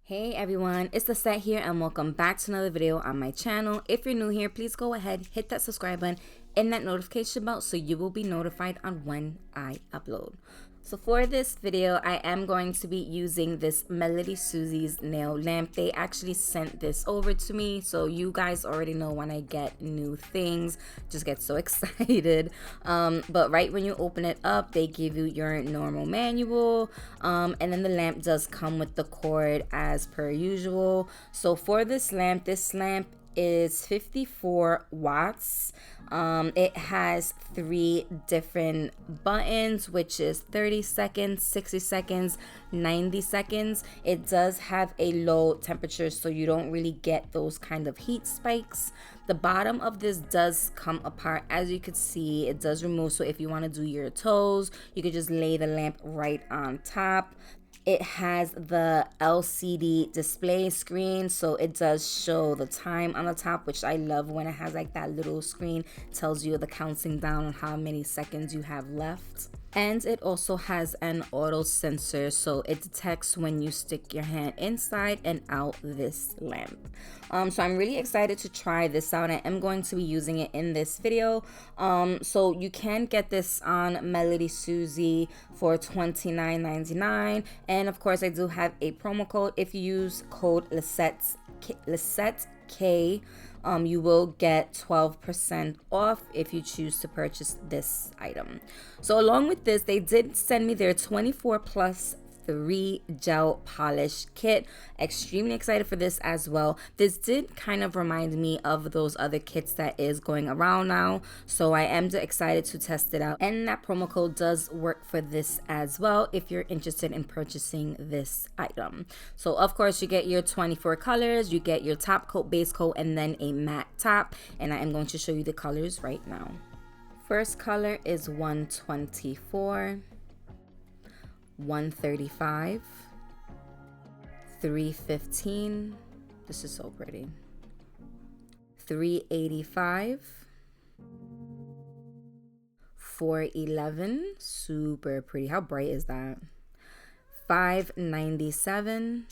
Hey everyone, it's Lissette here and welcome back to another video on my channel. If you're new here, please go ahead, hit that subscribe button and that notification bell so you will be notified on when I upload. So for this video, I am going to be using this MelodySusie's nail lamp. They actually sent this over to me, so you guys already know when I get new things, just get so excited. But right when you open it up, they give you your normal manual, and then the lamp does come with the cord as per usual. So for this lamp is 54 watts. It has 3 different buttons, which is 30 seconds, 60 seconds, 90 seconds. It does have a low temperature, so you don't really get those kind of heat spikes. The bottom of this does come apart. As you could see, it does remove, so if you want to do your toes, you could just lay the lamp right on top. It has the LCD display screen, so it does show the time on the top, which I love when it has like that little screen, tells you the counting down on how many seconds you have left. And it also has an auto sensor, so it detects when you stick your hand inside and out this lamp. So I'm really excited to try this out. I am going to be using it in this video. So you can get this on MelodySusie for $29.99, and of course I do have a promo code. If you use code Lissette K, you will get 12% off if you choose to purchase this item. So along with this, they did send me their 24 plus 3 gel polish kit. Extremely excited for this as well. This did kind of remind me of those other kits that is going around now, so I am excited to test it out, and that promo code does work for this as well if you're interested in purchasing this item. So of course you get your 24 colors, you get your top coat, base coat, and then a matte top, and I am going to show you the colors right now. First color is 124, 135, 315, this is so pretty, 385, 411, super pretty, how bright is that, 597,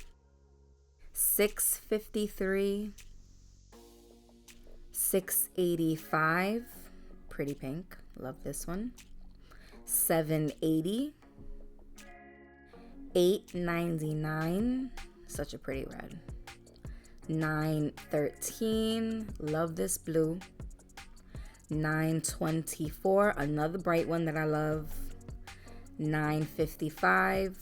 653, 685, pretty pink, love this one, 780, 899, such a pretty red, 913, love this blue, 924, another bright one that I love, 955,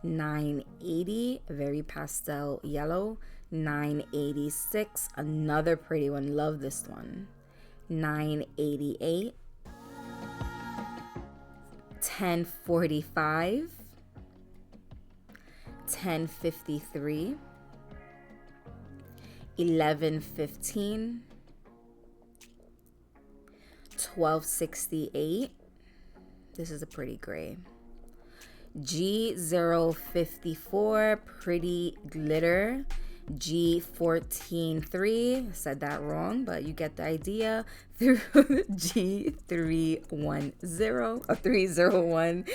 980, very pastel yellow, 986, another pretty one, love this one, 988, 1045, 1053, 1115, 1268, this is a pretty gray, G054, pretty glitter, G143, said that wrong, but you get the idea, through G310, 301,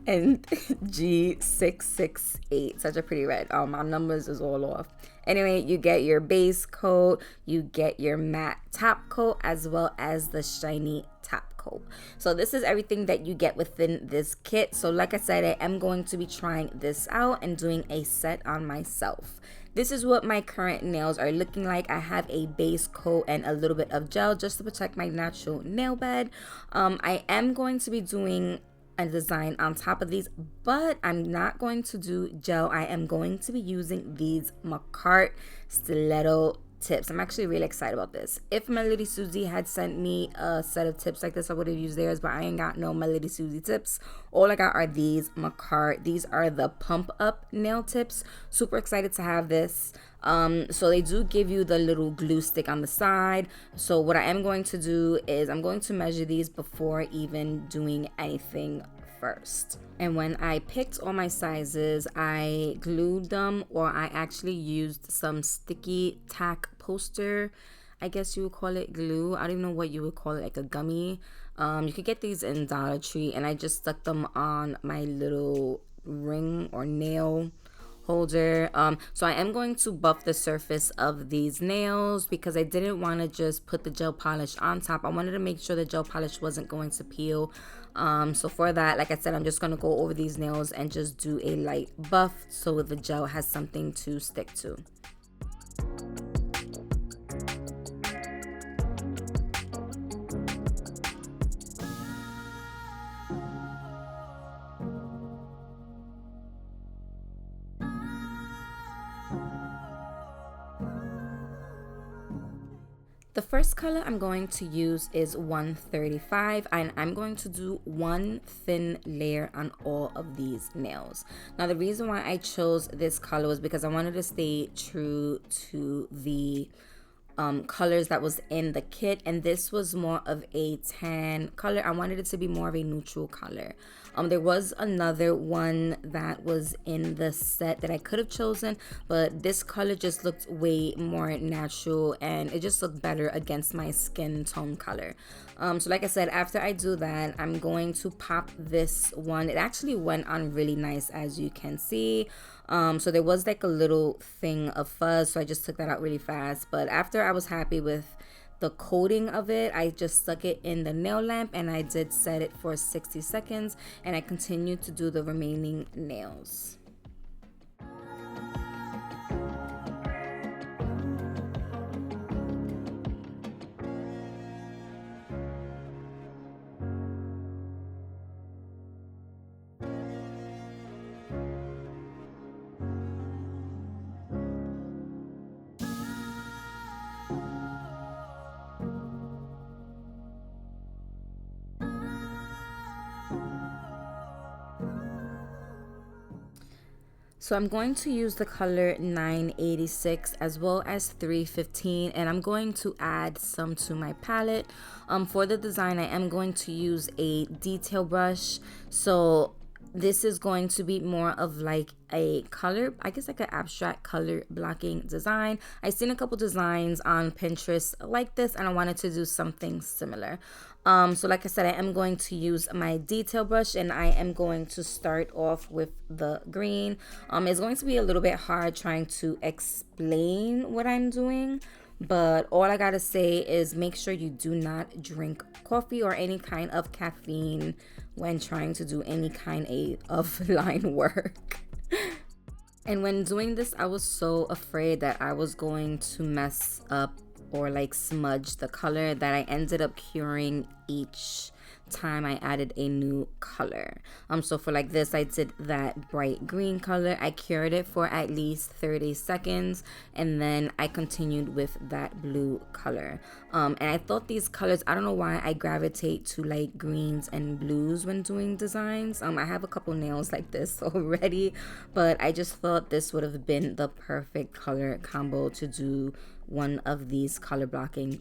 and G668, such a pretty red. My numbers is all off. Anyway, you get your base coat, you get your matte top coat, as well as the shiny top coat. So this is everything that you get within this kit. So like I said, I am going to be trying this out and doing a set on myself. This is what my current nails are looking like. I have a base coat and a little bit of gel just to protect my natural nail bed. I am going to be doing a design on top of these, but I'm not going to do gel. I am going to be using these Makartt stiletto tips. I'm actually really excited about this. If MelodySusie had sent me a set of tips like this, I would have used theirs, but I ain't got no MelodySusie tips. All I got are these Makartt. These are the pump up nail tips. Super excited to have this. So they do give you the little glue stick on the side. So what I am going to do is I'm going to measure these before even doing anything first. And when I picked all my sizes, I glued them, or I actually used some sticky tack poster, I guess you would call it, glue. I don't even know what you would call it, like a gummy. You could get these in Dollar Tree, and I just stuck them on my little ring or nail holder. So I am going to buff the surface of these nails because I didn't want to just put the gel polish on top. I wanted to make sure the gel polish wasn't going to peel. So for that, like I said, I'm just going to go over these nails and just do a light buff so the gel has something to stick to. The first color I'm going to use is 135, and I'm going to do one thin layer on all of these nails. Now the reason why I chose this color was because I wanted to stay true to the colors that was in the kit, and this was more of a tan color. I wanted it to be more of a neutral color. There was another one that was in the set that I could have chosen, but this color just looked way more natural and it just looked better against my skin tone color. So like I said, after I do that, I'm going to pop this one. It actually went on really nice, as you can see. So there was like a little thing of fuzz, so I just took that out really fast. But after I was happy with the coating of it, I just stuck it in the nail lamp and I did set it for 60 seconds, and I continued to do the remaining nails. So I'm going to use the color 986 as well as 315, and I'm going to add some to my palette. For the design, I am going to use a detail brush. So this is going to be more of like a color, I guess like an abstract color blocking design. I've seen a couple designs on Pinterest like this, and I wanted to do something similar. So like I said, I am going to use my detail brush, and I am going to start off with the green. It's going to be a little bit hard trying to explain what I'm doing, but all I gotta say is make sure you do not drink coffee or any kind of caffeine when trying to do any kind of line work. And when doing this, I was so afraid that I was going to mess up or like smudge the color that I ended up curing each time I added a new color. So for like this, I did that bright green color. I cured it for at least 30 seconds, and then I continued with that blue color. And I thought these colors, I don't know why I gravitate to like greens and blues when doing designs. I have a couple nails like this already, but I just thought this would have been the perfect color combo to do one of these color blocking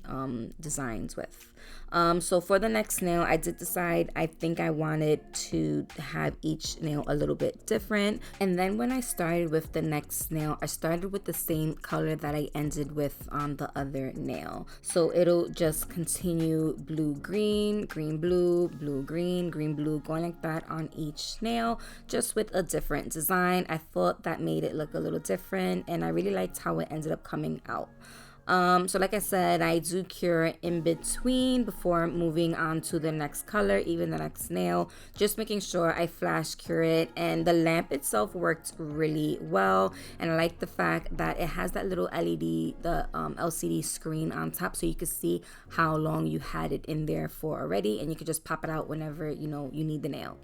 designs with. So for the next nail, I did decide I think I wanted to have each nail a little bit different. And then when I started with the next nail, I started with the same color that I ended with on the other nail. So it'll just continue blue green, green blue, blue green, green blue, going like that on each nail, just with a different design. I thought that made it look a little different, and I really liked how it ended up coming out. So like I said, I do cure in between before moving on to the next color, even the next nail, just making sure I flash cure it. And the lamp itself worked really well, and I like the fact that it has that little LED, the LCD screen on top, so you can see how long you had it in there for already, and you can just pop it out whenever you know you need the nail.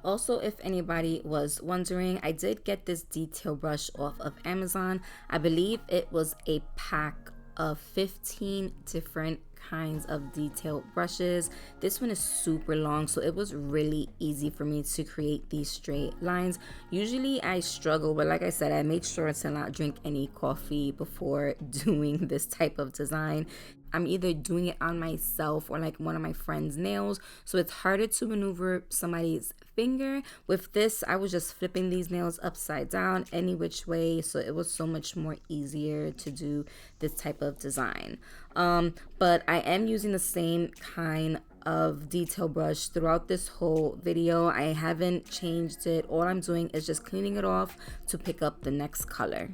Also, if anybody was wondering, I did get this detail brush off of Amazon. I believe it was a pack of 15 different kinds of detail brushes. This one is super long, so it was really easy for me to create these straight lines. Usually I struggle, but like I said, I made sure to not drink any coffee before doing this type of design. I'm either doing it on myself or like one of my friend's nails, so it's harder to maneuver somebody's finger. With this, I was just flipping these nails upside down any which way, so it was so much more easier to do this type of design. But I am using the same kind of detail brush throughout this whole video. I haven't changed it. All I'm doing is just cleaning it off to pick up the next color.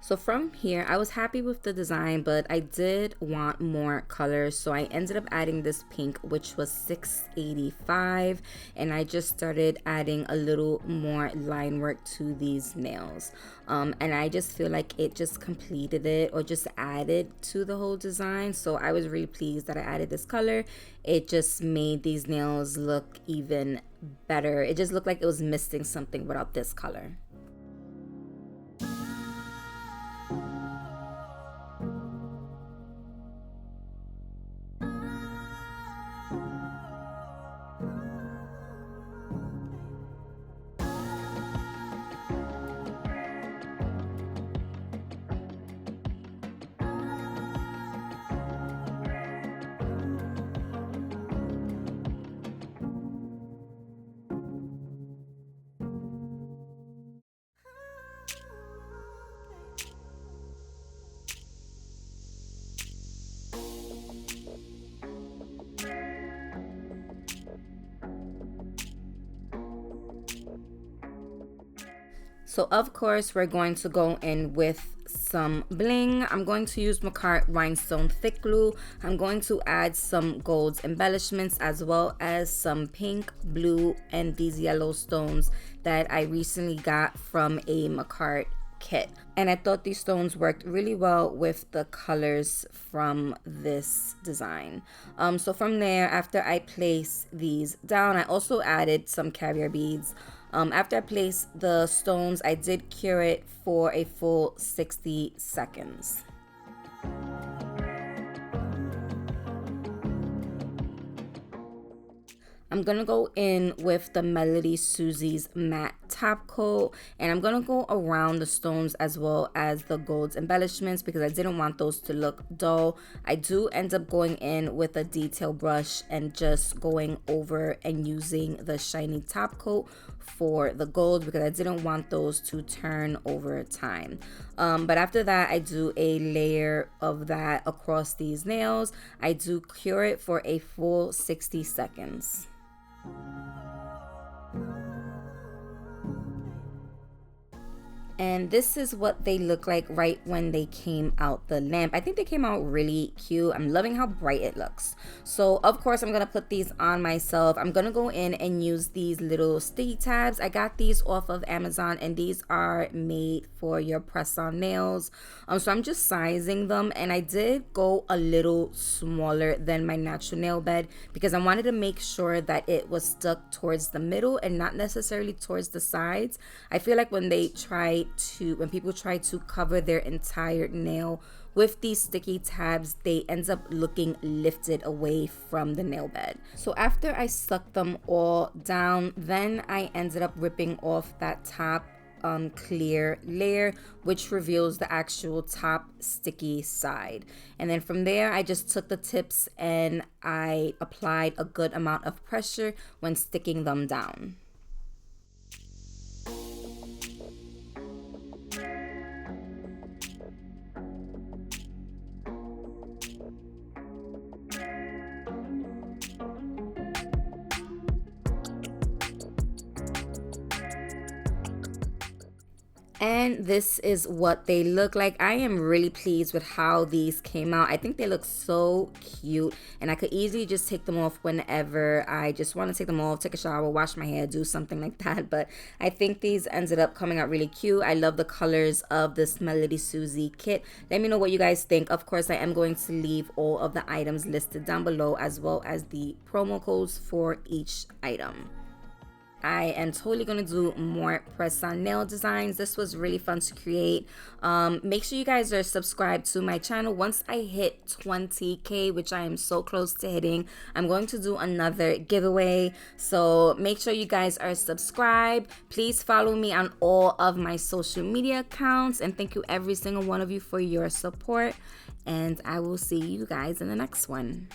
So from here, I was happy with the design, but I did want more colors. So I ended up adding this pink, which was $6.85. And I just started adding a little more line work to these nails. And I just feel like it just completed it or just added to the whole design. So I was really pleased that I added this color. It just made these nails look even better. It just looked like it was missing something without this color. So of course we're going to go in with some bling. I'm going to use Makartt rhinestone thick glue. I'm going to add some gold embellishments as well as some pink, blue, and these yellow stones that I recently got from a Makartt kit. And I thought these stones worked really well with the colors from this design. So from there, after I place these down, I also added some caviar beads. After I placed the stones, I did cure it for a full 60 seconds. I'm gonna go in with the MelodySusie's matte top coat, and I'm gonna go around the stones as well as the gold embellishments because I didn't want those to look dull. I do end up going in with a detail brush and just going over and using the shiny top coat for the gold because I didn't want those to turn over time. But after that, I do a layer of that across these nails. I do cure it for a full 60 seconds. And this is what they look like right when they came out the lamp. I think they came out really cute. I'm loving how bright it looks. So of course I'm gonna put these on myself. I'm gonna go in and use these little sticky tabs. I got these off of Amazon and these are made for your press-on nails. So I'm just sizing them, and I did go a little smaller than my natural nail bed because I wanted to make sure that it was stuck towards the middle and not necessarily towards the sides. I feel like when people try to cover their entire nail with these sticky tabs, they end up looking lifted away from the nail bed. So after I sucked them all down, then I ended up ripping off that top clear layer, which reveals the actual top sticky side. And then from there, I just took the tips and I applied a good amount of pressure when sticking them down. And this is what they look like. I am really pleased with how these came out. I think they look so cute, and I could easily just take them off whenever I just want to take them off, take a shower, wash my hair, do something like that. But I think these ended up coming out really cute. I love the colors of this MelodySusie kit. Let me know what you guys think. Of course, I am going to leave all of the items listed down below, as well as the promo codes for each item. I am totally going to do more press-on nail designs. This was really fun to create. Make sure you guys are subscribed to my channel. Once I hit 20K, which I am so close to hitting, I'm going to do another giveaway. So make sure you guys are subscribed. Please follow me on all of my social media accounts. And thank you every single one of you for your support. And I will see you guys in the next one.